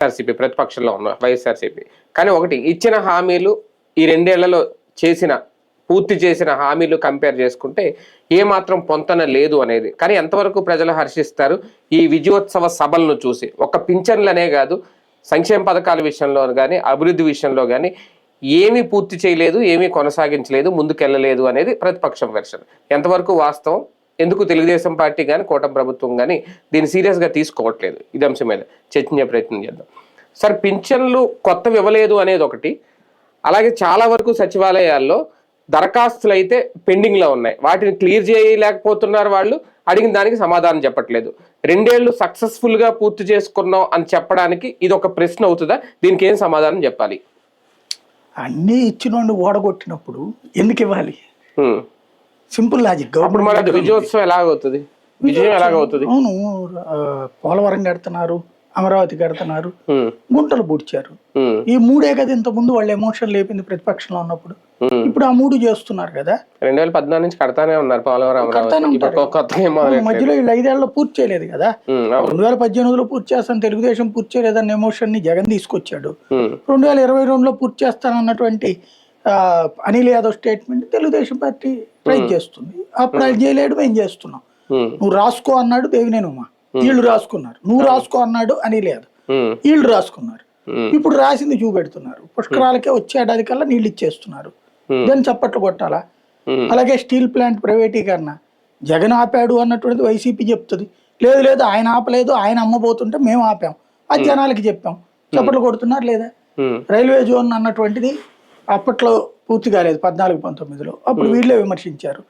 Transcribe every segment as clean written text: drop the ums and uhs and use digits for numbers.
వైఎస్ఆర్సీపీ ప్రతిపక్షంలో ఉన్న వైఎస్ఆర్సీపీ. కానీ ఒకటి ఇచ్చిన హామీలు ఈ 2 ఏళ్లలో పూర్తి చేసిన హామీలు కంపేర్ చేసుకుంటే ఏమాత్రం పొంతన లేదు అనేది. కానీ ఎంతవరకు ప్రజలు హర్షిస్తారు ఈ విజయోత్సవ సభలను చూసి? ఒక పింఛన్లనే కాదు, సంక్షేమ పథకాల విషయంలో కానీ అభివృద్ధి విషయంలో కానీ ఏమీ పూర్తి చేయలేదు, ఏమీ కొనసాగించలేదు, ముందుకెళ్ళలేదు అనేది ప్రతిపక్షం వెర్షన్. ఎంతవరకు వాస్తవం? ఎందుకు తెలుగుదేశం పార్టీ కానీ కూటమి ప్రభుత్వం కానీ దీన్ని సీరియస్గా తీసుకోవట్లేదు? ఇది అంశం మీద చర్చించే ప్రయత్నం చేద్దాం. సార్, పింఛన్లు కొత్తవి ఇవ్వలేదు అనేది ఒకటి, అలాగే చాలా వరకు సచివాలయాల్లో దరఖాస్తులు అయితే పెండింగ్లో ఉన్నాయి, వాటిని క్లియర్ చేయలేకపోతున్నారు. వాళ్ళు అడిగిన దానికి సమాధానం చెప్పట్లేదు. 2 ఏళ్ళు సక్సెస్ఫుల్గా పూర్తి చేసుకున్నాం అని చెప్పడానికి ఇది ఒక ప్రశ్న అవుతుందా? దీనికి ఏం సమాధానం చెప్పాలి? అన్నీ ఇచ్చినోండి ఓడగొట్టినప్పుడు ఎందుకు ఇవ్వాలి? Simple logic. గవర్నమెంట్ విజయోత్సవం ఎలాగవుతుంది, విజయం ఎలాగవుతుంది? అవును, పోలవరం కడుతున్నారు, అమరావతి కడుతున్నారు, గుంటలు పూడ్చారు. ఈ 3 కదా ఇంత ముందు వాళ్ళు ఎమోషన్ లేపింది ప్రతిపక్షంలో ఉన్నప్పుడు. ఇప్పుడు ఆ 3 చేస్తున్నారు కదా. 2014 నుంచి కడతానే ఉన్నారు పోలవరం, మధ్యలో వీళ్ళు 5 ఏళ్లలో పూర్తి చేయలేదు కదా. 2018లో పూర్తి చేస్తాను తెలుగుదేశం పూర్తి చేయలేదన్న ఎమోషన్ ని జగన్ తీసుకొచ్చాడు. 2022లో పూర్తి చేస్తానన్నటువంటి Anil Yadav statement Telugu Desam party try చేస్తుంది. అప్పుడు ఆయన చేయలేడు, మేము చేస్తున్నాం. నువ్వు రాసుకో అన్నాడు దేవినేనుమా, వీళ్ళు రాసుకున్నారు. నువ్వు రాసుకో అన్నాడు అనిల్ యాదవ్, వీళ్ళు రాసుకున్నారు. ఇప్పుడు రాసింది చూపెడుతున్నారు. పుష్కరాలకే వచ్చే ఏడాది కల్లా నీళ్ళు ఇచ్చేస్తున్నారు. దాన్ని చప్పట్లు కొట్టాలా? అలాగే స్టీల్ ప్లాంట్ ప్రైవేటీకరణ జగన్ ఆపాడు అన్నటువంటిది వైసీపీ చెప్తుంది. లేదు లేదు ఆయన ఆపలేదు, ఆయన అమ్మబోతుంటే మేము ఆపాం, అది జనాలకి చెప్పాం, చప్పట్లు కొడుతున్నారు లేదా? రైల్వే జోన్ అన్నటువంటిది అప్పట్లో పూర్తి కాలేదు 14-19లో, అప్పుడు వీళ్ళే విమర్శించారు.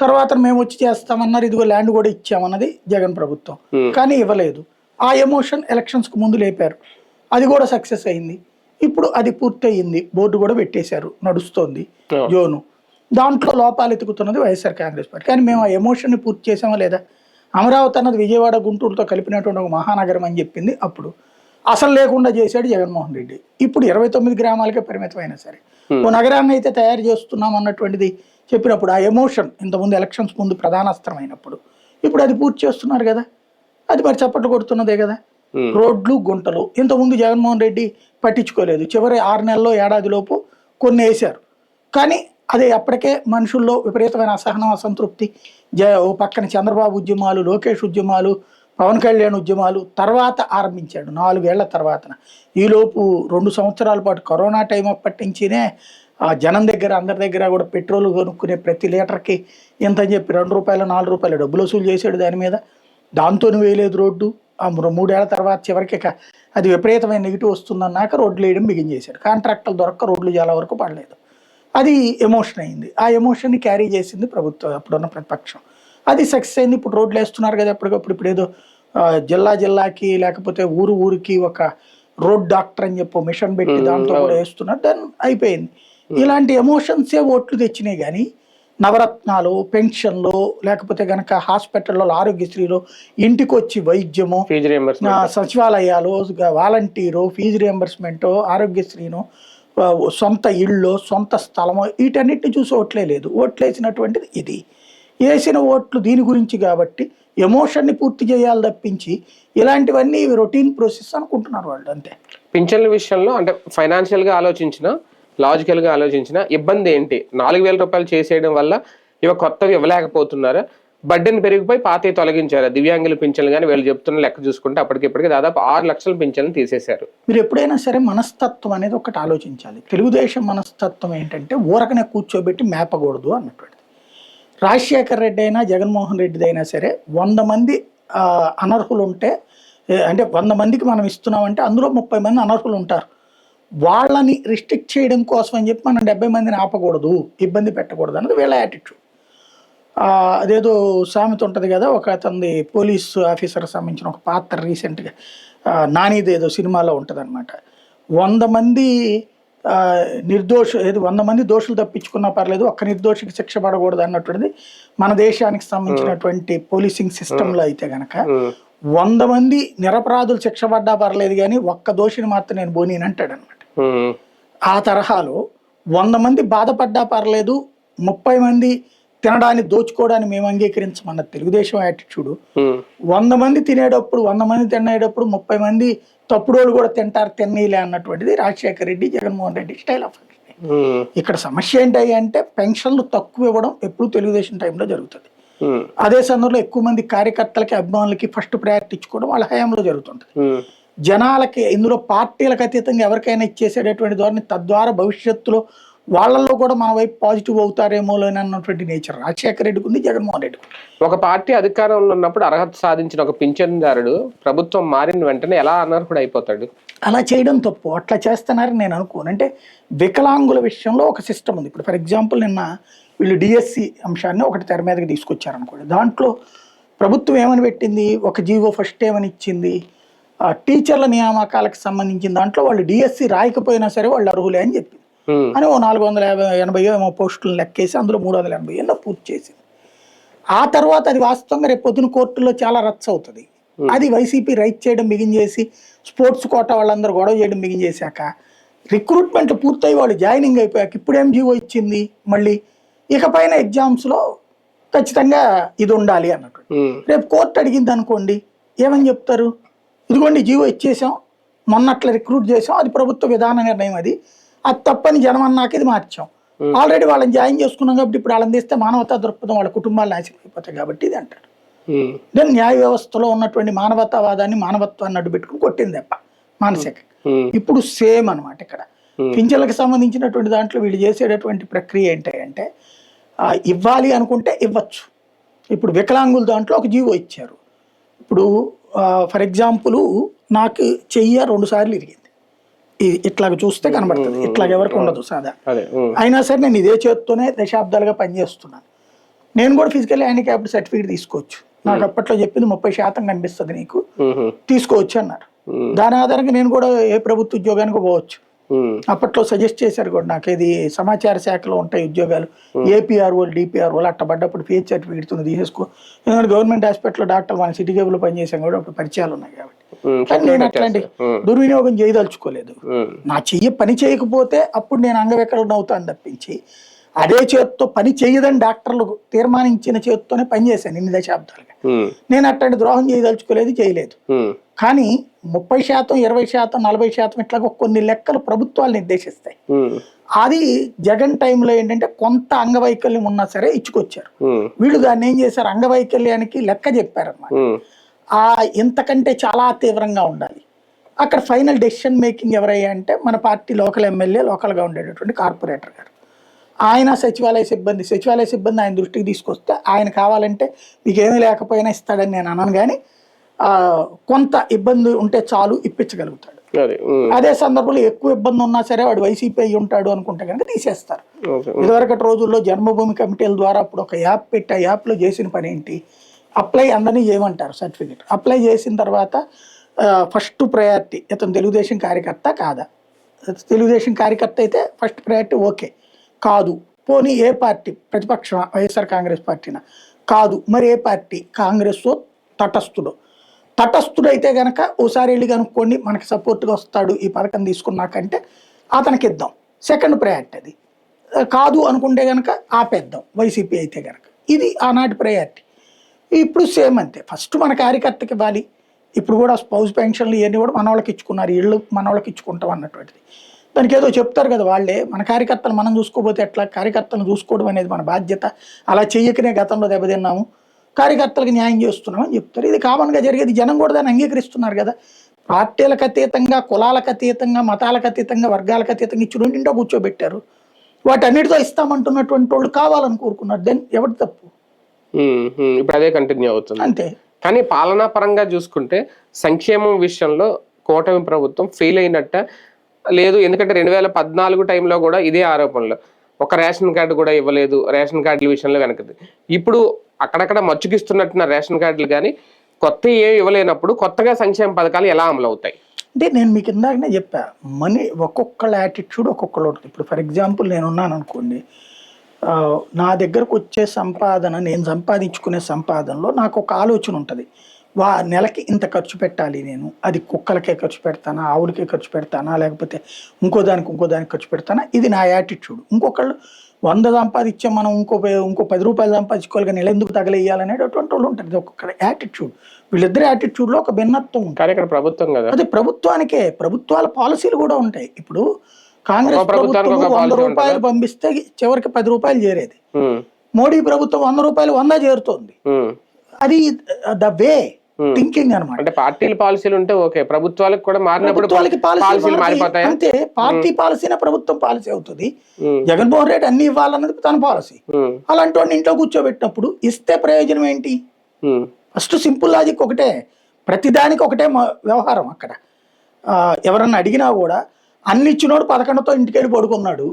తర్వాత మేము వచ్చి చేస్తామన్నారు, ఇదిగో ల్యాండ్ కూడా ఇచ్చామన్నది జగన్ ప్రభుత్వం, కానీ ఇవ్వలేదు. ఆ ఎమోషన్ ఎలక్షన్స్ కు ముందు లేపారు, అది కూడా సక్సెస్ అయింది. ఇప్పుడు అది పూర్తయింది, బోర్డు కూడా పెట్టేశారు, నడుస్తోంది జోను. దాంట్లో లోపాలు ఎత్తుకుతున్నది వైఎస్ఆర్ కాంగ్రెస్ పార్టీ. కానీ మేము ఆ ఎమోషన్ ని పూర్తి చేసామా లేదా? అమరావతి అన్నది విజయవాడ గుంటూరుతో కలిపినటువంటి ఒక మహానగరం అని చెప్పింది అప్పుడు, అసలు లేకుండా చేశాడు జగన్మోహన్ రెడ్డి. ఇప్పుడు 29 గ్రామాలకే పరిమితమైనా సరే ఓ నగరాన్ని అయితే తయారు చేస్తున్నాం అన్నటువంటిది చెప్పినప్పుడు ఆ ఎమోషన్ ఇంతకుముందు ఎలక్షన్స్ ముందు ప్రధానాస్త్రమైనప్పుడు ఇప్పుడు అది పూర్తి చేస్తున్నారు కదా. అది మరి చప్పట్లు కొడుతున్నదే కదా. రోడ్లు గుంటలు ఇంతకుముందు జగన్మోహన్ రెడ్డి పట్టించుకోలేదు, చివరి 6 నెలల్లో ఏడాదిలోపు కొన్ని వేశారు. కానీ అదే అప్పటికే మనుషుల్లో విపరీతమైన అసహనం, అసంతృప్తి. ఓ పక్కన చంద్రబాబు ఉద్యమాలు, లోకేష్ ఉద్యమాలు, పవన్ కళ్యాణ్ ఉద్యమాలు తర్వాత ఆరంభించాడు 4 ఏళ్ల తర్వాత. ఈలోపు 2 సంవత్సరాల పాటు కరోనా టైం అప్పటి నుంచినే జనం దగ్గర అందరి దగ్గర కూడా పెట్రోల్ కొనుక్కునే ప్రతి లీటర్కి ఎంత అని చెప్పి 2 రూపాయలు 4 రూపాయలు డబ్బులు వసూలు చేశాడు దాని మీద. దాంతో వేయలేదు రోడ్డు. ఆ 3 ఏళ్ల తర్వాత చివరికి అది విపరీతమైన నెగిటివ్ వస్తుందన్నాక రోడ్లు వేయడం బిగించేశాడు. కాంట్రాక్టర్లు దొరక్క రోడ్లు చాలా వరకు పడలేదు. అది ఎమోషన్ అయింది. ఆ ఎమోషన్ని క్యారీ చేసింది ప్రభుత్వం, అప్పుడున్న ప్రతిపక్షం. అది సక్సెస్ అయింది. ఇప్పుడు రోడ్లు వేస్తున్నారు కదా ఎప్పటికప్పుడు. ఇప్పుడు ఏదో జిల్లాకి లేకపోతే ఊరికి ఒక రోడ్ డాక్టర్ అని చెప్పి మిషన్ పెట్టి దాంతో కూడా వేస్తున్నారు. దాన్ని అయిపోయింది. ఇలాంటి ఎమోషన్సే ఓట్లు తెచ్చినాయి. కానీ నవరత్నాలు, పెన్షన్లు, లేకపోతే గనక హాస్పిటల్లో ఆరోగ్యశ్రీలో ఇంటికి వచ్చి వైద్యము, సచివాలయాలు, వాలంటీరు, ఫీజు రియంబర్స్మెంట్, ఆరోగ్యశ్రీను, సొంత ఇళ్ళు, సొంత స్థలము, వీటన్నిటిని చూసి ఓట్లే లేదు. ఓట్లు వేసినటువంటిది ఇది. వేసిన ఓట్లు దీని గురించి కాబట్టి ఎమోషన్ని పూర్తి చేయాలి తప్పించి ఇలాంటివన్నీ రొటీన్ ప్రాసెస్ అనుకుంటున్నారు వాళ్ళు, అంతే. పింఛన్ల విషయంలో అంటే ఫైనాన్షియల్గా ఆలోచించిన, లాజికల్గా ఆలోచించిన ఇబ్బంది ఏంటి? 4,000 రూపాయలు చేసేయడం వల్ల ఇవి కొత్తవి ఇవ్వలేకపోతున్నారా? బడ్డెన్ పెరిగిపోయి పాతవి తొలగించారు. దివ్యాంగుల పింఛన్లు కానీ వీళ్ళు చెప్తున్న లెక్క చూసుకుంటే అప్పటికిప్పటికి దాదాపు 6 లక్షల పింఛన్లు తీసేశారు. మీరు ఎప్పుడైనా సరే మనస్తత్వం అనేది ఒకటి ఆలోచించాలి. తెలుగుదేశం మనస్తత్వం ఏంటంటే ఊరకనే కూర్చోబెట్టి మేపకూడదు అన్నటువంటిది. రాజశేఖర్ రెడ్డి అయినా జగన్మోహన్ రెడ్డి అయినా సరే 100 మంది అనర్హులు ఉంటే, అంటే 100 మందికి మనం ఇస్తున్నామంటే అందులో 30 మంది అనర్హులు ఉంటారు. వాళ్ళని రిస్ట్రిక్ట్ చేయడం కోసం అని చెప్పి మనం 70 మందిని ఆపకూడదు, ఇబ్బంది పెట్టకూడదు అన్నది వీళ్ళ యాటిట్యూడ్. అదేదో సామెత ఉంటుంది కదా, ఒక అతని పోలీస్ ఆఫీసర్ సంబంధించిన ఒక పాత్ర రీసెంట్గా నానిది ఏదో సినిమాలో ఉంటుంది అనమాట. 100 మంది 100 మంది దోషులు తప్పించుకున్నా పర్లేదు, ఒక్క నిర్దోషికి శిక్ష పడకూడదు అన్నటువంటిది మన దేశానికి సంబంధించినటువంటి పోలీసింగ్ సిస్టంలో అయితే గనక 100 మంది నిరపరాధులు శిక్ష పడ్డా పర్లేదు కానీ ఒక్క దోషిని మాత్రం నేను బోనీని అంటాడు అనమాట. ఆ తరహాలో 100 మంది బాధపడ్డా పర్లేదు, 30 మంది తినడాన్ని దోచుకోవడాన్ని మేము అంగీకరించమన్న తెలుగుదేశం యాటిట్యూడ్, 100 మంది తినేటప్పుడు 100 మంది తినేటప్పుడు 30 మంది తప్పుడోళ్ళు కూడా తింటారు తిన్నీలే అన్నటువంటిది రాజశేఖర రెడ్డి జగన్మోహన్ రెడ్డి స్టైల్ ఆఫ్. ఇక్కడ సమస్య ఏంటి అంటే పెన్షన్లు తక్కువ ఇవ్వడం ఎప్పుడు తెలుగుదేశం టైంలో జరుగుతుంది. అదే సందర్భంలో ఎక్కువ మంది కార్యకర్తలకి అభిమానులకి ఫస్ట్ ప్రయారిటీ ఇచ్చుకోవడం వాళ్ళ హయాంలో జరుగుతుంటుంది. జనాలకి ఇందులో పార్టీలకు అతీతంగా ఎవరికైనా ఇచ్చేసేటటువంటి ధోరణి, తద్వారా భవిష్యత్తులో వాళ్ళల్లో కూడా మన వైపు పాజిటివ్ అవుతారేమో అన్నటువంటి నేచర్ రాజశేఖర రెడ్డికి ఉంది, జగన్మోహన్ రెడ్డికి. ఒక పార్టీ అధికారంలో ఉన్నప్పుడు అర్హత సాధించిన ఒక పింఛన్దారుడు ప్రభుత్వం మారిన వెంటనే ఎలా అనర్హుడు అయిపోతాడు? అలా చేయడం తప్పు. అట్లా చేస్తున్నారని నేను అనుకోను. అంటే వికలాంగుల విషయంలో ఒక సిస్టమ్ ఉంది. ఇప్పుడు ఫర్ ఎగ్జాంపుల్ నిన్న వీళ్ళు డిఎస్సి అంశాన్ని ఒకటి తెర మీదకి తీసుకొచ్చారనుకోండి. దాంట్లో ప్రభుత్వం ఏమని పెట్టింది, ఒక జీవో ఫస్ట్ ఏమని ఇచ్చింది, టీచర్ల నియామకాలకు సంబంధించిన దాంట్లో వాళ్ళు డిఎస్సి రాయకపోయినా సరే వాళ్ళు అర్హులే అని చెప్పింది. అని ఓ 480 ఏమో పోస్టులను లెక్కేసి అందులో 380 పూర్తి చేసింది. ఆ తర్వాత అది వాస్తవంగా రేపు పొద్దున కోర్టులో చాలా రచ్చ అవుతుంది. అది వైసీపీ రైట్ చేయడం బిగించేసి స్పోర్ట్స్ కోటా వాళ్ళందరూ గొడవ చేయడం బిగించేశాక రిక్రూట్మెంట్ పూర్తయి వాళ్ళు జాయినింగ్ అయిపోయాక ఇప్పుడేం జీవో ఇచ్చింది, మళ్ళీ ఇకపైన ఎగ్జామ్స్లో ఖచ్చితంగా ఇది ఉండాలి అన్నట్టు. రేపు కోర్టు అడిగింది అనుకోండి, ఏమని చెప్తారు, ఇదిగోండి జీవో ఇచ్చేసాం, మొన్నట్ల రిక్రూట్ చేసాం, అది ప్రభుత్వ విధాన నిర్ణయం, అది తప్పని జనం అన్నాక ఇది మార్చాం, ఆల్రెడీ వాళ్ళని జాయిన్ చేసుకున్నాం కాబట్టి ఇప్పుడు వాళ్ళని తీస్తే మానవతా దృక్పథం వాళ్ళ కుటుంబాలు నాశనం అయిపోతాయి కాబట్టి ఇది అంటారు. దెన్ న్యాయ వ్యవస్థలో ఉన్నటువంటి మానవతావాదాన్ని మానవత్వాన్ని అడ్డు పెట్టుకుని కొట్టింది తప్ప మానసిక. ఇప్పుడు సేమ్ అనమాట ఇక్కడ పింఛన్లకు సంబంధించినటువంటి దాంట్లో వీళ్ళు చేసేటటువంటి ప్రక్రియ ఏంటంటే ఇవ్వాలి అనుకుంటే ఇవ్వచ్చు. ఇప్పుడు వికలాంగుల దాంట్లో ఒక జీవో ఇచ్చారు. ఇప్పుడు ఫర్ ఎగ్జాంపుల్ నాకు చెయ్య 2 సార్లు ఇరిగింది, ఇట్లాగ చూస్తే కనబడుతుంది, ఇట్లాగ ఎవరికి ఉండదు సాదా, అయినా సరే నేను ఇదే చేత్తోనే దశాబ్దాలుగా పనిచేస్తున్నాను. నేను కూడా ఫిజికల్ హ్యాండిక్యాప్డ్ సర్టిఫికేట్ తీసుకోవచ్చు. నాకు అప్పట్లో చెప్పింది 30% కనిపిస్తుంది నీకు, తీసుకోవచ్చు అన్నారు. దాని ఆధారంగా నేను కూడా ఏ ప్రభుత్వ ఉద్యోగానికి పోవచ్చు. అప్పట్లో సజెస్ట్ చేశారు కూడా నాకు, ఇది సమాచార శాఖలో ఉంటాయి ఉద్యోగాలు, ఏపీఆర్ఓ డిపిఆర్ఓ అట్ట పడ్డప్పుడు పిహెచ్ సర్టిఫికేట్ తీసేసుకో, ఎందుకంటే గవర్నమెంట్ హాస్పిటల్లో డాక్టర్ మన సిటీ కేబుల్లో పనిచేసాం కూడా అప్పుడు పరిచయాలు ఉన్నాయి కాబట్టి. కానీ నేను అట్లాంటి దుర్వినియోగం చేయదలుచుకోలేదు. నా చెయ్యి పని చేయకపోతే అప్పుడు నేను అంగవికలం అవుతాను తప్పించి అదే చేతితో పని చేయదని డాక్టర్లు తీర్మానించిన చేతితోనే పనిచేశాను ఇన్ని దశాబ్దాలుగా. నేను అట్లాంటి ద్రోహం చేయదలుచుకోలేదు, చేయలేదు. కానీ 30%, 20%, 40% ఇట్లా కొన్ని లెక్కలు ప్రభుత్వాలు నిర్దేశిస్తాయి. అది జగన్ టైంలో ఏంటంటే కొంత అంగవైకల్యం ఉన్నా సరే ఇచ్చుకొచ్చారు. వీళ్ళు దాన్ని ఏం చేశారు, అంగవైకల్యానికి లెక్క చెప్పారన్నమాట. ఇంతకంటే చాలా తీవ్రంగా ఉండాలి. అక్కడ ఫైనల్ డెసిషన్ మేకింగ్ ఎవరయ్యా అంటే మన పార్టీ లోకల్ ఎమ్మెల్యే, లోకల్గా ఉండేటటువంటి కార్పొరేటర్ గారు. ఆయన సచివాలయ సిబ్బంది ఆయన దృష్టికి తీసుకొస్తే ఆయన కావాలంటే మీకు ఏమీ లేకపోయినా ఇస్తాడని నేను అన్నాను, కానీ కొంత ఇబ్బంది ఉంటే చాలు ఇప్పించగలుగుతాడు. అదే సందర్భంలో ఎక్కువ ఇబ్బంది ఉన్నా సరే వాడు వైసీపీ అయి ఉంటాడు అనుకుంటే కనుక తీసేస్తారు. ఇదివరకటి రోజుల్లో జన్మభూమి కమిటీల ద్వారా అప్పుడు ఒక యాప్ పెట్టి ఆ యాప్లో చేసిన పని ఏంటి, అప్లై అందరినీ చేయమంటారు సర్టిఫికేట్. అప్లై చేసిన తర్వాత ఫస్ట్ ప్రయారిటీ ఇతను తెలుగుదేశం కార్యకర్త కాదా, తెలుగుదేశం కార్యకర్త అయితే ఫస్ట్ ప్రయారిటీ ఓకే, కాదు పోనీ ఏ పార్టీ, ప్రతిపక్షం వైఎస్ఆర్ కాంగ్రెస్ పార్టీనా, కాదు మరి ఏ పార్టీ, కాంగ్రెస్ తటస్థుడైతే గనక ఓసారి వెళ్ళి కనుక్కోండి మనకి సపోర్ట్గా వస్తాడు ఈ పథకం తీసుకున్నాకంటే అతనికి ఇద్దాం, సెకండ్ ప్రయారిటీ. అది కాదు అనుకుంటే కనుక ఆపేద్దాం వైసీపీ అయితే కనుక. ఇది ఆనాటి ప్రయారిటీ. ఇప్పుడు సేమ్ అంతే, ఫస్ట్ మన కార్యకర్తకి ఇవ్వాలి. ఇప్పుడు కూడా స్పౌస్ పెన్షన్లు ఇవన్నీ కూడా మన వాళ్ళకి ఇచ్చుకున్నారు, ఇళ్ళు మన వాళ్ళకి ఇచ్చుకుంటాం అన్నటువంటిది. దానికి ఏదో చెప్తారు కదా వాళ్ళే, మన కార్యకర్తలు మనం చూసుకోకపోతే ఎట్లా, కార్యకర్తలను చూసుకోవడం అనేది మన బాధ్యత, అలా చెయ్యకనే గతంలో దెబ్బతిన్నాము, కార్యకర్తలకు న్యాయం చేస్తున్నాం అని చెప్తారు. ఇది కామన్గా జరిగేది, జనం కూడా దాన్ని అంగీకరిస్తున్నారు కదా. పార్టీలకు అతీతంగా, కులాలకు అతీతంగా, మతాలకు అతీతంగా, వర్గాలకు అతీతంగా ఇచ్చి రెండింటో కూర్చోబెట్టారు. వాటన్నిటితో ఇస్తామంటున్నటువంటి వాళ్ళు కావాలని కోరుకున్నారు. దెన్ ఎవరి తప్పు? ఇప్పుడు అదే కంటిన్యూ అవుతుంది అంతే. కానీ పాలనా పరంగా చూసుకుంటే సంక్షేమం విషయంలో కూటమి ప్రభుత్వం ఫెయిల్ అయినట్ట లేదు. ఎందుకంటే 2014 టైంలో కూడా ఇదే ఆరోపణలు, ఒక రేషన్ కార్డు కూడా ఇవ్వలేదు, రేషన్ కార్డుల విషయంలో వెనకది. ఇప్పుడు అక్కడక్కడ మచ్చుకిస్తున్నట్టున్న రేషన్ కార్డులు కానీ కొత్త ఏ ఇవ్వలేనప్పుడు కొత్తగా సంక్షేమ పథకాలు ఎలా అమలు అవుతాయి? అంటే నేను మీకు ఇందాకనే చెప్పా, మనీ ఒక్కొక్కళ్ళ యాటిట్యూడ్ ఒక్కొక్కళ్ళు ఉంటుంది. ఇప్పుడు ఫర్ ఎగ్జాంపుల్ నేనున్నాను అనుకోండి, నా దగ్గరకు వచ్చే సంపాదన, నేను సంపాదించుకునే సంపాదనలో నాకు ఒక ఆలోచన ఉంటుంది, నెలకి ఇంత ఖర్చు పెట్టాలి నేను, అది కుక్కలకే ఖర్చు పెడతానా, ఆవులకే ఖర్చు పెడతానా, లేకపోతే ఇంకో దానికి ఖర్చు పెడతానా, ఇది నా యాటిట్యూడ్. ఇంకొకళ్ళు 100 సంపాదించాం మనం ఇంకో 10 రూపాయలు సంపాదించుకోవాలి కానీ ఇలా ఎందుకు తగలేయాలనేటటువంటి వాళ్ళు ఉంటుంది. ఒక్కొక్క యాటిట్యూడ్, వీళ్ళిద్దరి యాటిట్యూడ్ లో ఒక భిన్నత్వం ఉంటుంది. కానీ ఇక్కడ ప్రభుత్వం కదా, అదే ప్రభుత్వానికే ప్రభుత్వాల పాలసీలు కూడా ఉంటాయి. ఇప్పుడు కాంగ్రెస్ ప్రభుత్వం 100 రూపాయలు పంపిస్తే చివరికి 10 రూపాయలు చేరేది. మోడీ ప్రభుత్వం 100 రూపాయలు 100 చేరుతోంది. అది ద వే థింకింగ్ అనమాట. అంటే పార్టీల పాలసీలు ఉంటే ఓకే, ప్రభుత్వాలకు కూడా మారినప్పుడు పాలసీలు మారిపోతాయి. అంతే, పార్టీ పాలసీనే ప్రభుత్వం పాలసీ అవుతుంది. జగన్మోహన్ రెడ్డి అన్ని ఇవ్వాలన్నది తన పాలసీ. అలాంటి వాడిని ఇంట్లో కూర్చోబెట్టినప్పుడు ఇస్తే ప్రయోజనం ఏంటి? ఫస్ట్ సింపుల్ లాజిక్ ఒకటే, ప్రతిదానికి ఒకటే వ్యవహారం. అక్కడ ఎవరన్నా అడిగినా కూడా అన్ని ఇచ్చినోడు 11తో ఇంటికి వెళ్ళి పడుకున్నాడు.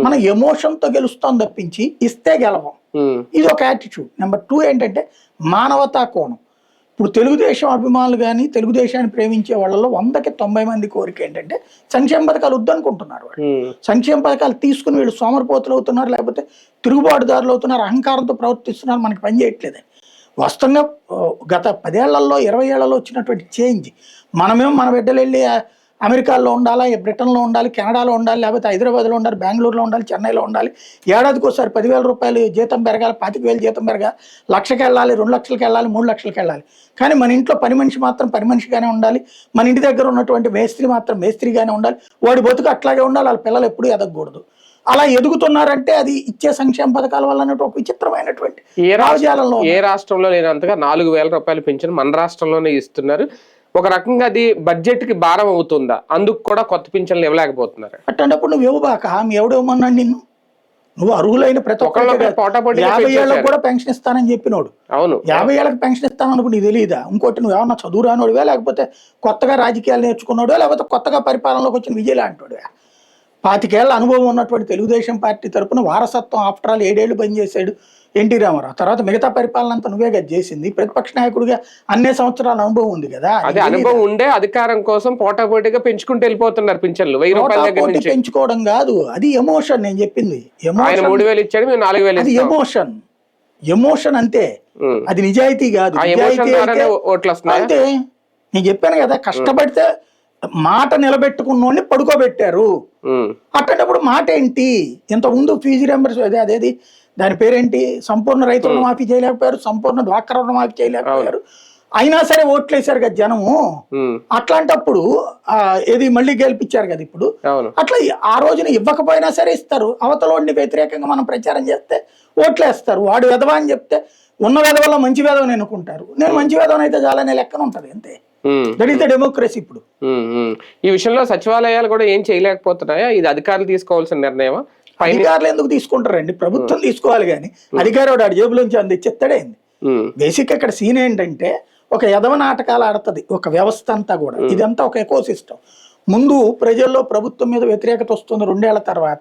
మనం ఎమోషన్ తో గెలుస్తాం తప్పించి ఇస్తే గెలవం. ఇది ఒక యాటిట్యూడ్. నెంబర్ 2 ఏంటంటే మానవతా కోణం. ఇప్పుడు తెలుగుదేశం అభిమానులు కానీ తెలుగుదేశాన్ని ప్రేమించే వాళ్ళలో 100కి 90 మంది కోరిక ఏంటంటే సంక్షేమ పథకాలు వద్దనుకుంటున్నారు. వాళ్ళు సంక్షేమ పథకాలు తీసుకుని వీళ్ళు సోమరిపోతులు అవుతున్నారు, లేకపోతే తిరుగుబాటుదారులు అవుతున్నారు, అహంకారంతో ప్రవర్తిస్తున్నారు, మనకి పని చేయట్లేదని. వాస్తవంగా గత 10 ఏళ్లలో 20 ఏళ్లలో వచ్చినటువంటి చేంజ్. మనమేమో మన బిడ్డలు వెళ్ళి అమెరికాలో ఉండాలి, బ్రిటన్లో ఉండాలి, కెనడాలో ఉండాలి, లేకపోతే హైదరాబాద్లో ఉండాలి, బెంగళూరులో ఉండాలి, చెన్నైలో ఉండాలి, ఏడాదికి ఒకసారి 10,000 రూపాయలు జీతం పెరగాలి, 25,000 జీతం పెరగాలి, 1,00,000కి వెళ్ళాలి, 2,00,000కి వెళ్ళాలి, 3,00,000కి వెళ్ళాలి. కానీ మన ఇంట్లో పని మనిషి మాత్రం పని మనిషిగానే ఉండాలి, మన ఇంటి దగ్గర ఉన్నటువంటి మేస్త్రి మాత్రం మేస్త్రిగానే ఉండాలి, వాడి బతుకు అట్లాగే ఉండాలి, వాళ్ళ పిల్లలు ఎప్పుడూ ఎదగకూడదు. అలా ఎదుగుతున్నారంటే అది ఇచ్చే సంక్షేమ పథకాల వల్ల ఒక విచిత్రమైనటువంటి రాజ్యాలలో. ఏ రాష్ట్రంలో లేనంతగా 4,000 రూపాయలు పెంచిన మన రాష్ట్రంలోనే ఇస్తున్నారు. ఒక రకంగా అది బడ్జెట్ కి భారం అవుతుందా? అందుకు కూడా కొత్త పింఛన్లు ఇవ్వలేకపోతున్నారు. అట్టేటప్పుడు నువ్వు ఇవ్వబాక, హామీ ఎవడేమన్నాడు నిన్ను? నువ్వు అర్హులైన ప్రతి ఒక్కరు 50 ఏళ్ళకు కూడా పెన్షన్ ఇస్తానని చెప్పినోడు. అవును, 50 ఏళ్ళకి పెన్షన్ ఇస్తాననుకు నీకు తెలియదా? ఇంకోటి, నువ్వు ఏమన్నా చదువు రానోడివా, లేకపోతే కొత్తగా రాజకీయాలు నేర్చుకున్నాడు, లేకపోతే కొత్తగా పరిపాలనలోకి వచ్చిన విజయ్ అంటాడు? 25 ఏళ్ల అనుభవం ఉన్నటువంటి తెలుగుదేశం పార్టీ తరపున వారసత్వం ఆఫ్టర్ ఆల్ 7 ఏళ్ళు పనిచేశాడు ఎన్టీ రామారావు. తర్వాత మిగతా పరిపాలన అంతా నువ్వే కదా చేసింది. ప్రతిపక్ష నాయకుడిగా అన్ని సంవత్సరాల అనుభవం ఉంది కదా. అదే అనుభవం ఉండే అధికారం కోసం పోటాపోటీగా పెంచుకుంటూ వెళ్ళిపోతున్నారు పింఛన్లు. 1000 రూపాయల దగ్గర నుంచి పెంచుకోవడం కాదు, అది ఎమోషన్. నేను చెప్పింది ఆయన 3,000 ఇచ్చాడు, మేము 4,000. అది ఎమోషన్ అంతే, అది నిజాయితీ కాదు. అంతే, నేను చెప్పాను కదా, కష్టపడితే మాట నిలబెట్టుకున్నోడిని పడుకోబెట్టారు. అట్టేటప్పుడు మాట ఏంటి? ఇంతకుముందు ఫీజు రియంబర్స్ అదేది దాని పేరేంటి, సంపూర్ణ రైతు రుణమాఫీ చేయలేకపోయారు, సంపూర్ణ డ్వాక్రా రుణమాఫీ చేయలేకపోయారు, అయినా సరే ఓట్లేసారు కదా జనము. అట్లాంటప్పుడు ఏది మళ్ళీ గెలిపించారు కదా ఇప్పుడు. అట్లా ఆ రోజున ఇవ్వకపోయినా సరే ఇస్తారు. అవతలోడిని వ్యతిరేకంగా మనం ప్రచారం చేస్తే ఓట్లేస్తారు. వాడు వెధవ అని చెప్తే ఉన్న వెధవల్లో మంచి వెధవని ఎన్నుకుంటారు. నేను మంచి వెధవని అయితే చాలనే లెక్కన ఉంటది. అంతే, దట్ ఈస్ ద డెమోక్రసీ. ఇప్పుడు ఈ విషయంలో సచివాలయాలు కూడా ఏం చేయలేకపోతున్నాయా? ఇది అధికారులు తీసుకోవాల్సిన నిర్ణయమా? అధికారులు ఎందుకు తీసుకుంటారండి? ప్రభుత్వం తీసుకోవాలి కానీ అధికారి వాడు జేబులోంచి అందించేస్తాడేంది? బేసిక్ ఇక్కడ సీన్ ఏంటంటే ఒక యదవ నాటకాలు ఆడుతుంది ఒక వ్యవస్థ అంతా కూడా. ఇదంతా ఒక ఎకో సిస్టమ్. ముందు ప్రజల్లో ప్రభుత్వం మీద వ్యతిరేకత వస్తుంది 2 ఏళ్ల తర్వాత,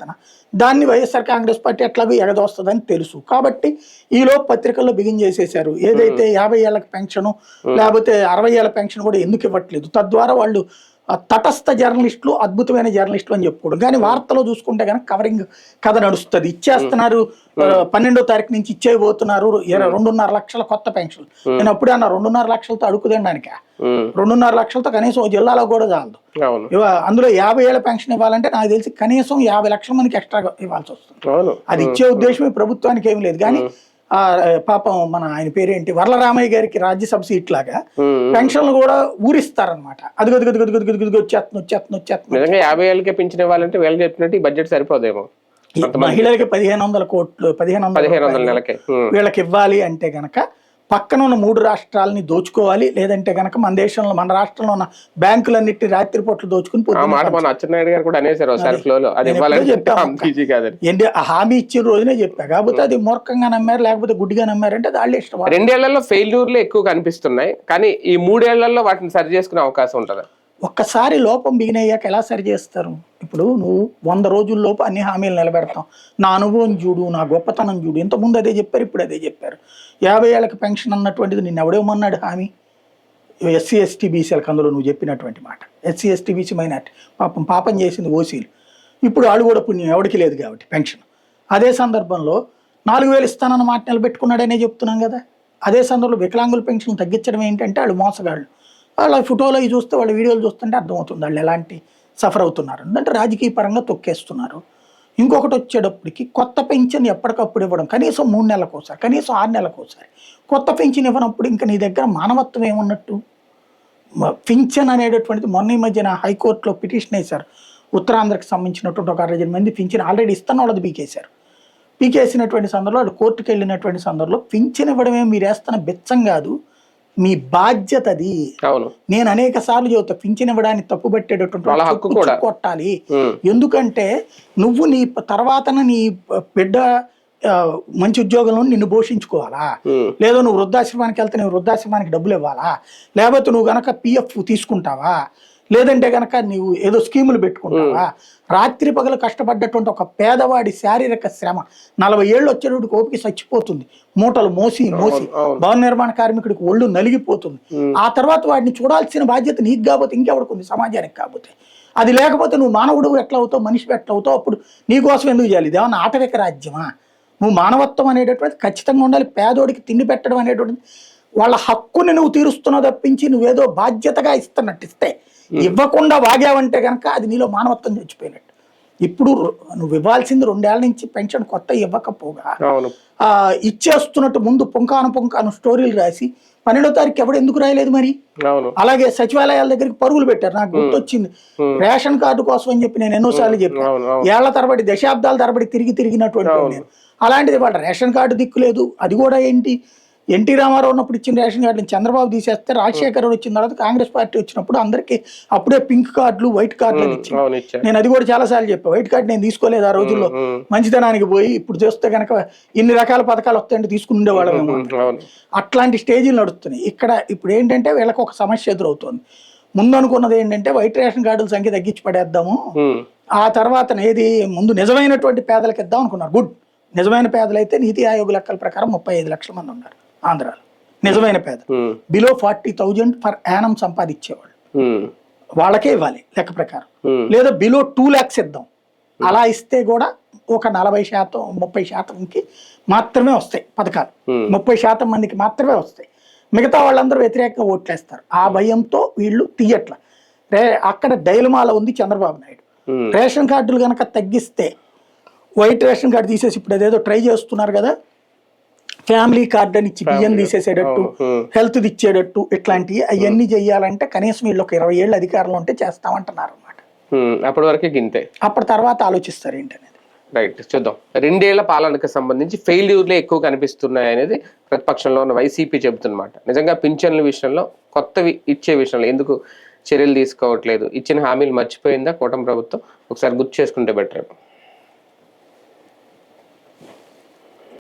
దాన్ని వైఎస్ఆర్ కాంగ్రెస్ పార్టీ ఎట్లాగో ఎగదోస్తుందని తెలుసు కాబట్టి ఈలోపు పత్రికల్లో బిగిన్ చేసేసారు. ఏదైతే 50 ఏళ్ళకి పెన్షన్ లేకపోతే 60 ఏళ్ళ పెన్షన్ కూడా ఎందుకు ఇవ్వట్లేదు, తద్వారా వాళ్ళు తటస్థ జర్నలిస్టులు అద్భుతమైన జర్నలిస్టులు అని చెప్పుకోవడం. కానీ వార్తలో చూసుకుంటే కనుక కవరింగ్ కథ నడుస్తుంది. ఇచ్చేస్తున్నారు, 12వ తారీఖు నుంచి ఇచ్చేయబోతున్నారు 2.5 లక్షల కొత్త పెన్షన్. నేను అప్పుడే అన్నా 2.5 లక్షలతో అడుగుదేయడానికి 2.5 లక్షలతో కనీసం జిల్లాలో కూడా చాలదు. అందులో 50 ఏళ్ళ పెన్షన్ ఇవ్వాలంటే నాకు తెలిసి కనీసం 50 లక్షల మందికి ఎక్స్ట్రా ఇవ్వాల్సి వస్తుంది. అది ఇచ్చే ఉద్దేశమే ప్రభుత్వానికి ఏమి లేదు. కానీ పాపం మన ఆయన పేరేంటి వర్లరామయ్య గారికి రాజ్యసభ సీట్ లాగా పెన్షన్లు కూడా ఊరిస్తారనమాట. అది వచ్చేస్తుంది. 50 ఏళ్ళకే పెన్షన్ ఇవ్వాలంటే వీళ్ళు చెప్పినట్టు ఈ బడ్జెట్ సరిపోదేమో. మహిళలకి 1,500 కోట్లు 1,500 నెలకే వీళ్ళకి ఇవ్వాలి అంటే గనక పక్కన ఉన్న 3 రాష్ట్రాలని దోచుకోవాలి. లేదంటే గనక మన దేశంలో మన రాష్ట్రంలో ఉన్న బ్యాంకులన్నిటి రాత్రిపూట్లు దోచుకుని హామీ ఇచ్చిన రోజునే చెప్పా. కాకపోతే అది మూర్ఖంగా నమ్మారు, లేకపోతే గుడ్డిగా నమ్మారంటే అది వాళ్ళే ఇష్టం. 2 ఏళ్లలో ఫెయిల్యూర్లు ఎక్కువ కనిపిస్తున్నాయి, కానీ ఈ 3 ఏళ్లలో వాటిని సరి చేసుకునే అవకాశం ఉంటుందా? ఒక్కసారి లోపం బిగినయ్యాక ఎలా సరి చేస్తారు? ఇప్పుడు నువ్వు 100 రోజుల్లోపు అన్ని హామీలు నిలబెడతాం, నా అనుభవం చూడు, నా గొప్పతనం చూడు. ఇంతకుముందు అదే చెప్పారు, ఇప్పుడు అదే చెప్పారు. 50 ఏళ్ళకి పెన్షన్ అన్నటువంటిది నిన్ను ఎవడేమన్నాడు హామీ? ఎస్సీ ఎస్టీ బీసీలకు అందులో నువ్వు చెప్పినటువంటి మాట. ఎస్సీ ఎస్టీ బీసీ మైనార్టీ పాపం చేసింది ఓసీలు. ఇప్పుడు వాళ్ళు కూడా పుణ్యం ఎవరికి లేదు కాబట్టి పెన్షన్. అదే సందర్భంలో 4,000 ఇస్తానన్న మాట నిలబెట్టుకున్నాడనే చెప్తున్నాం కదా. అదే సందర్భంలో వికలాంగుల పెన్షన్ తగ్గించడం ఏంటంటే వాళ్ళు మోసగాళ్ళు. వాళ్ళ ఫోటోలో చూస్తే వాళ్ళ వీడియోలు చూస్తుంటే అర్థమవుతుంది వాళ్ళు ఎలాంటి సఫర్ అవుతున్నారు. అంటే రాజకీయ పరంగా తొక్కేస్తున్నారు. ఇంకొకటి వచ్చేటప్పటికి కొత్త పెన్షన్ ఎప్పటికప్పుడు ఇవ్వడం, కనీసం 3 నెలలకు ఒకసారి, కనీసం 6 నెలలకు ఒకసారి కొత్త పెన్షన్ ఇవ్వనప్పుడు ఇంకా నీ దగ్గర మానవత్వం ఏమున్నట్టు? పింఛన్ అనేటటువంటిది మొన్న ఈ మధ్యన హైకోర్టులో పిటిషన్ వేశారు. ఉత్తరాంధ్రకి సంబంధించినటువంటి ఒక 60 మంది పింఛన్ ఆల్రెడీ ఇస్తున్న వాళ్ళది పీకేశారు. పీకేసినటువంటి సందర్భంలో వాళ్ళు కోర్టుకు వెళ్ళినటువంటి సందర్భంలో పింఛన్ ఇవ్వడమే మీరు వేస్తున్న బెచ్చం కాదు, మీ బాధ్యత అది. నేను అనేక సార్లు చెబుతా, పింఛన్ ఇవ్వడానికి తప్పుపట్టేటటువంటి కొట్టాలి. ఎందుకంటే నువ్వు నీ తర్వాత నీ బిడ్డ మంచి ఉద్యోగంలో నిన్ను పోషించుకోవాలా, లేదా నువ్వు వృద్ధాశ్రమానికి వెళ్తే నువ్వు వృద్ధాశ్రమానికి డబ్బులు ఇవ్వాలా, లేకపోతే నువ్వు గనక పిఎఫ్ తీసుకుంటావా, లేదంటే గనక నీవు ఏదో స్కీములు పెట్టుకుంటావా? రాత్రి పగలు కష్టపడ్డటువంటి ఒక పేదవాడి శారీరక శ్రమ 40 ఏళ్ళు వచ్చేటప్పుడు ఓపిక చచ్చిపోతుంది, మూటలు మోసి భవన నిర్మాణ కార్మికుడికి ఒళ్ళు నలిగిపోతుంది. ఆ తర్వాత వాడిని చూడాల్సిన బాధ్యత నీకు కాకపోతే ఇంకెవరికి ఉంది? సమాజానికి కాకపోతే. అది లేకపోతే నువ్వు మానవుడు ఎట్లా అవుతావు, మనిషి ఎట్లా అవుతావు? అప్పుడు నీకోసం ఎందుకు చేయాలి? ఇదేమన్నా ఆటవిక రాజ్యమా? నువ్వు మానవత్వం అనేటటువంటిది ఖచ్చితంగా ఉండాలి. పేదోడికి తిండి పెట్టడం అనేటువంటిది వాళ్ళ హక్కుని నువ్వు తీరుస్తున్నావు తప్పించి నువ్వేదో బాధ్యతగా ఇస్తున్నట్టు ఇస్తే, ఇవ్వకుండా వాగావంటే కనుక అది నీలో మానవత్వం చచ్చిపోయినట్టు. ఇప్పుడు నువ్వు ఇవ్వాల్సింది 2 ఏళ్ల నుంచి పెన్షన్ కొత్త ఇవ్వకపోగా ఇచ్చేస్తున్నట్టు ముందు పుంకాను స్టోరీలు రాసి 12వ తారీఖు ఎవడు ఎందుకు రాయలేదు మరి? అలాగే సచివాలయాల దగ్గరికి పరుగులు పెట్టారు. నాకు గుర్తొచ్చింది, రేషన్ కార్డు కోసం అని చెప్పి నేను ఎన్నోసార్లు చెప్పాను. ఏళ్ల తరబడి దశాబ్దాల తరబడి తిరిగినటువంటి నేను. అలాంటిది వాళ్ళ రేషన్ కార్డు దిక్కులేదు. అది కూడా ఏంటి, ఎన్టీ రామారావు ఉన్నప్పుడు ఇచ్చిన రేషన్ కార్డుని చంద్రబాబు తీసేస్తే, రాజశేఖర్ వచ్చిన తర్వాత కాంగ్రెస్ పార్టీ వచ్చినప్పుడు అందరికీ అప్పుడే పింక్ కార్డులు వైట్ కార్డులు ఇచ్చింది. నేను అది కూడా చాలాసార్లు చెప్పాను, వైట్ కార్డు నేను తీసుకోలేదు ఆ రోజుల్లో, మంచితనానికి పోయి. ఇప్పుడు చేస్తే కనుక ఇన్ని రకాల పథకాలు వస్తాయంటే తీసుకుని ఉండేవాళ్ళమేమో. అట్లాంటి స్టేజీలు నడుస్తున్నాయి ఇక్కడ. ఇప్పుడు ఏంటంటే వీళ్ళకి ఒక సమస్య ఎదురవుతుంది. ముందు అనుకున్నది ఏంటంటే వైట్ రేషన్ కార్డుల సంఖ్య తగ్గించి పడేద్దాము, ఆ తర్వాత ఏది ముందు నిజమైనటువంటి పేదలకు ఇద్దాం అనుకున్నారు. గుడ్, నిజమైన పేదలైతే నీతి ఆయోగ్ లెక్కల ప్రకారం 35 లక్షల మంది ఉన్నారు ఆంధ్రాలో. నిజమైన పేద బిలో 40,000 పర్ యానం సంపాదించేవాళ్ళు, వాళ్ళకే ఇవ్వాలి లెక్క ప్రకారం. లేదా బిలో 2 lakhs ఇద్దాం. అలా ఇస్తే కూడా ఒక 40% 30%కి మాత్రమే వస్తాయి పథకాలు. 30% మందికి మాత్రమే వస్తాయి. మిగతా వాళ్ళందరూ వ్యతిరేకంగా ఓట్లేస్తారు. ఆ భయంతో వీళ్ళు తీయట్ల. అక్కడ డైలమాల ఉంది చంద్రబాబు నాయుడు. రేషన్ కార్డులు కనుక తగ్గిస్తే, వైట్ రేషన్ కార్డు తీసేసి ఇప్పుడు అదేదో ట్రై చేస్తున్నారు కదా, ఫ్యామిలీ కార్డు అని ఇచ్చి బియ్యం తీసేసేటట్టు, హెల్త్ ఇచ్చేటట్టు, ఇట్లాంటివి అవన్నీ చెయ్యాలంటే కనీసం వీళ్ళు ఒక 20 ఏళ్ళు అధికారంలో ఉంటే చేస్తామంటున్నారు అన్నమాట. అప్పటి వరకు గింతే, అప్పటి తర్వాత ఆలోచిస్తారు ఏంటనేది. రైట్, చూద్దాం. 2 ఏళ్ల పాలనకు సంబంధించి ఫెయిల్యూర్లే ఎక్కువ కనిపిస్తున్నాయి అనేది ప్రతిపక్షంలో ఉన్న వైసీపీ చెబుతున్నమాట. నిజంగా పింఛన్ల విషయంలో, కొత్తవి ఇచ్చే విషయంలో ఎందుకు చర్యలు తీసుకోవట్లేదు? ఇచ్చిన హామీలు మర్చిపోయిందా కూటమి ప్రభుత్వం? ఒకసారి గుర్తు చేసుకుంటే బెటర్.